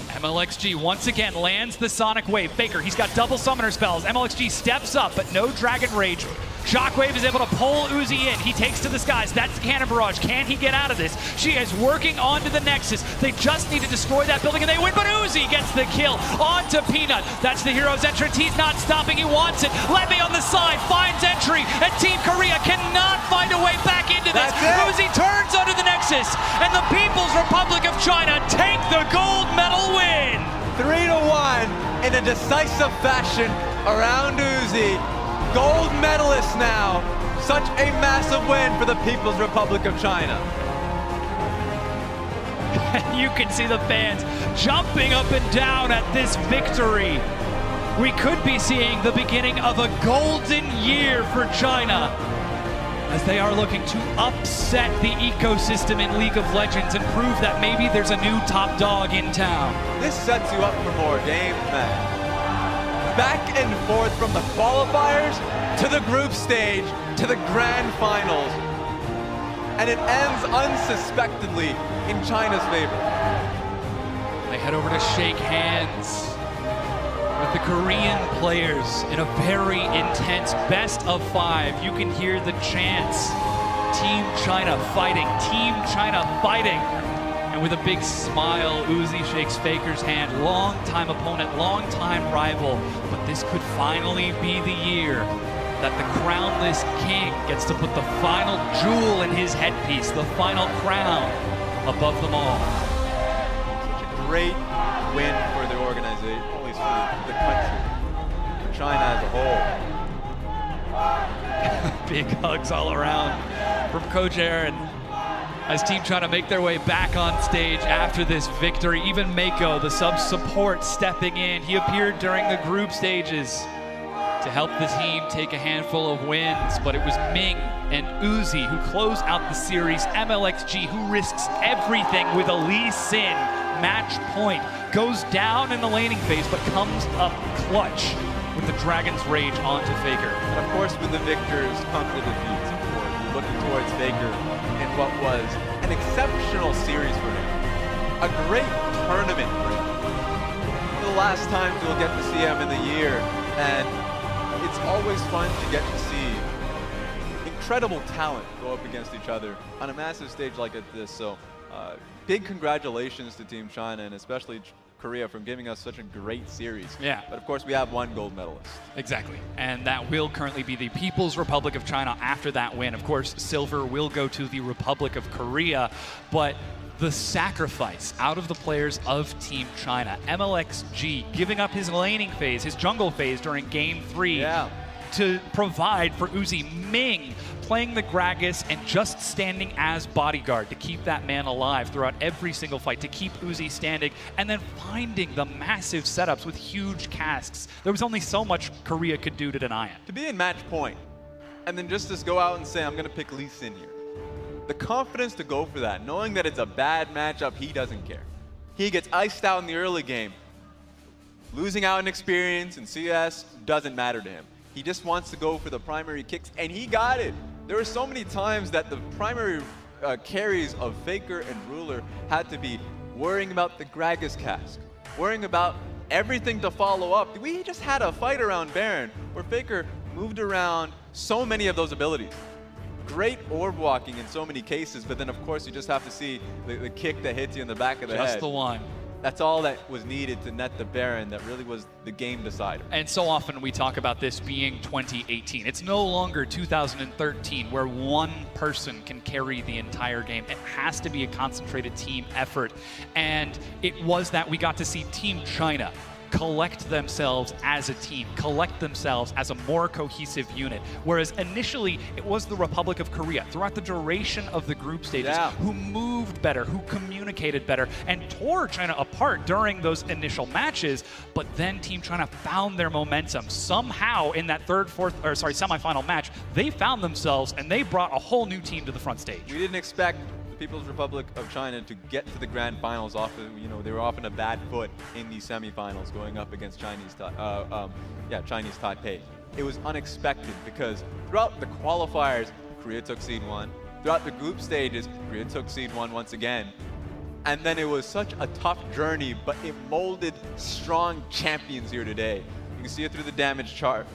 MLXG once again lands the Sonic Wave. Faker, he's got double summoner spells. MLXG steps up, but no Dragon Rage. Shockwave is able to pull Uzi in. He takes to the skies. That's the Cannon Barrage. Can he get out of this? She is working onto the Nexus. They just need to destroy that building and they win, but Uzi gets the kill. Onto Peanut. That's the hero's entrance. He's not stopping. He wants it. Let Me on the side finds entry, and Team Korea cannot find a way back into this. Uzi turns onto the Nexus, and the People's Republic of China take the gold medal win. 3-1 in a decisive fashion around Uzi. Gold medalist now. Such a massive win for the People's Republic of China. You can see the fans jumping up and down at this victory. We could be seeing the beginning of a golden year for China, as they are looking to upset the ecosystem in League of Legends and prove that maybe there's a new top dog in town. This sets you up for more games, man. Back and forth from the qualifiers to the group stage to the grand finals. And it ends unsuspectedly in China's favor. They head over to shake hands with the Korean players in a very intense best of 5. You can hear the chants. Team China fighting, Team China fighting. And with a big smile, Uzi shakes Faker's hand. Long-time opponent, long-time rival. But this could finally be the year that the crownless king gets to put the final jewel in his headpiece, the final crown above them all. Such a great win for the organization, at least for the country, for China as a whole. Big hugs all around from Coach Aaron as Team China make their way back on stage after this victory. Even Mako, the sub-support, stepping in. He appeared during the group stages to help the team take a handful of wins, but it was Ming and Uzi who close out the series. MLXG, who risks everything with a Lee Sin match point, goes down in the laning phase, but comes up clutch with the Dragon's Rage onto Faker. And of course, with the victors come the defeats, of course. We're looking towards Faker in what was an exceptional series for him. A great tournament for him. One of the last times you'll get to see him in the year, and it's always fun to get to see incredible talent go up against each other on a massive stage like this. So big congratulations to Team China, and especially Korea, for giving us such a great series. Yeah. But of course, we have one gold medalist. Exactly. And that will currently be the People's Republic of China after that win. Of course, silver will go to the Republic of Korea, but the sacrifice out of the players of Team China. MLXG giving up his laning phase, his jungle phase during Game 3 to provide for Uzi. Ming playing the Gragas and just standing as bodyguard to keep that man alive throughout every single fight, to keep Uzi standing, and then finding the massive setups with huge casks. There was only so much Korea could do to deny it. To be in match point, and then just to go out and say, I'm going to pick Lee Sin here. The confidence to go for that, knowing that it's a bad matchup, he doesn't care. He gets iced out in the early game. Losing out in experience and CS doesn't matter to him. He just wants to go for the primary kicks, and he got it. There were so many times that the primary carries of Faker and Ruler had to be worrying about the Gragas cask, worrying about everything to follow up. We just had a fight around Baron where Faker moved around so many of those abilities. Great orb walking in so many cases, but then of course you just have to see the kick that hits you in the back of the head. Just the one. That's all that was needed to net the Baron. That really was the game decider. And so often we talk about this being 2018. It's no longer 2013 where one person can carry the entire game. It has to be a concentrated team effort. And it was that we got to see Team China collect themselves as a team, collect themselves as a more cohesive unit. Whereas initially, it was the Republic of Korea throughout the duration of the group stages who moved better, who communicated better, and tore China apart during those initial matches. But then Team China found their momentum. Somehow in that semifinal match, they found themselves and they brought a whole new team to the front stage. We didn't expect the People's Republic of China to get to the grand finals off of, they were often a bad foot in these semifinals going up against Chinese Taipei. It was unexpected because throughout the qualifiers, Korea took seed 1. Throughout the group stages, Korea took seed 1 once again. And then it was such a tough journey, but it molded strong champions here today. You can see it through the damage chart.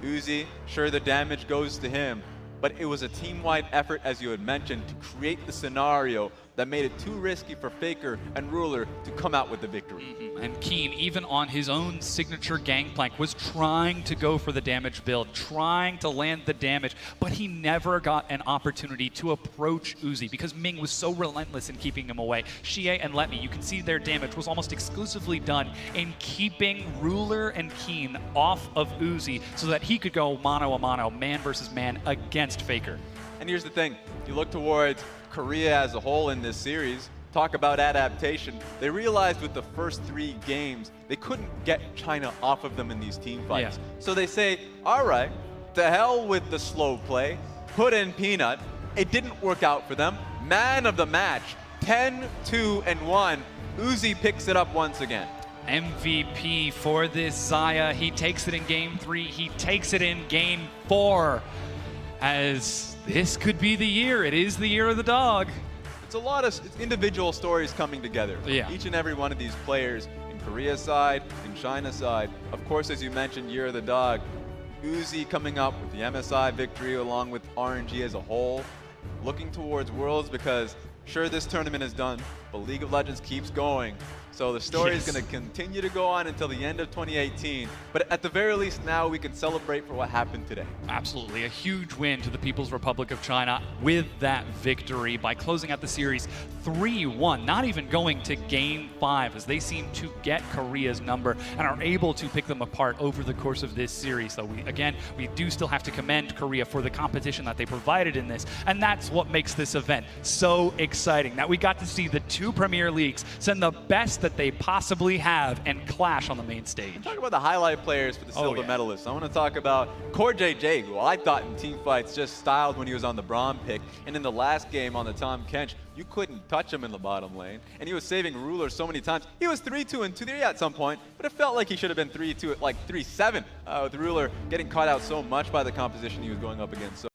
Uzi, sure, the damage goes to him, but it was a team-wide effort, as you had mentioned, to create the scenario that made it too risky for Faker and Ruler to come out with the victory. And Keen, even on his own signature gangplank, was trying to go for the damage build, trying to land the damage, but he never got an opportunity to approach Uzi because Ming was so relentless in keeping him away. Chie and Let Me, you can see their damage was almost exclusively done in keeping Ruler and Keen off of Uzi so that he could go mano a mano, man versus man, against Faker. And here's the thing, you look towards Korea as a whole in this series, talk about adaptation. They realized with the first 3 games, they couldn't get China off of them in these team fights. So they say, all right, to hell with the slow play, put in Peanut. It didn't work out for them. Man of the match, 10-2-1. Uzi picks it up once again. MVP for this Xayah. He takes it in game 3. He takes it in game 4. As this could be the year. It is the year of the dog. It's a lot of individual stories coming together. Each and every one of these players in Korea's side, in China's side. Of course, as you mentioned, year of the dog. Uzi coming up with the MSI victory along with RNG as a whole. Looking towards Worlds because sure, this tournament is done, but League of Legends keeps going. So the story is going to continue to go on until the end of 2018. But at the very least now we can celebrate for what happened today. Absolutely. A huge win to the People's Republic of China with that victory by closing out the series 3-1. Not even going to game 5 as they seem to get Korea's number and are able to pick them apart over the course of this series. So we do still have to commend Korea for the competition that they provided in this. And that's what makes this event so exciting. That we got to see the 2 Premier Leagues send the best that they possibly have and clash on the main stage. Talk about the highlight players for the silver medalists. I want to talk about Jaeger, who I thought in team fights just styled when he was on the Braum pick. And in the last game on the Tom Kench, you couldn't touch him in the bottom lane. And he was saving Ruler so many times. He was 3-2-3 at some point, but it felt like he should have been 3-2 at like 3-7 with Ruler getting caught out so much by the composition he was going up against. So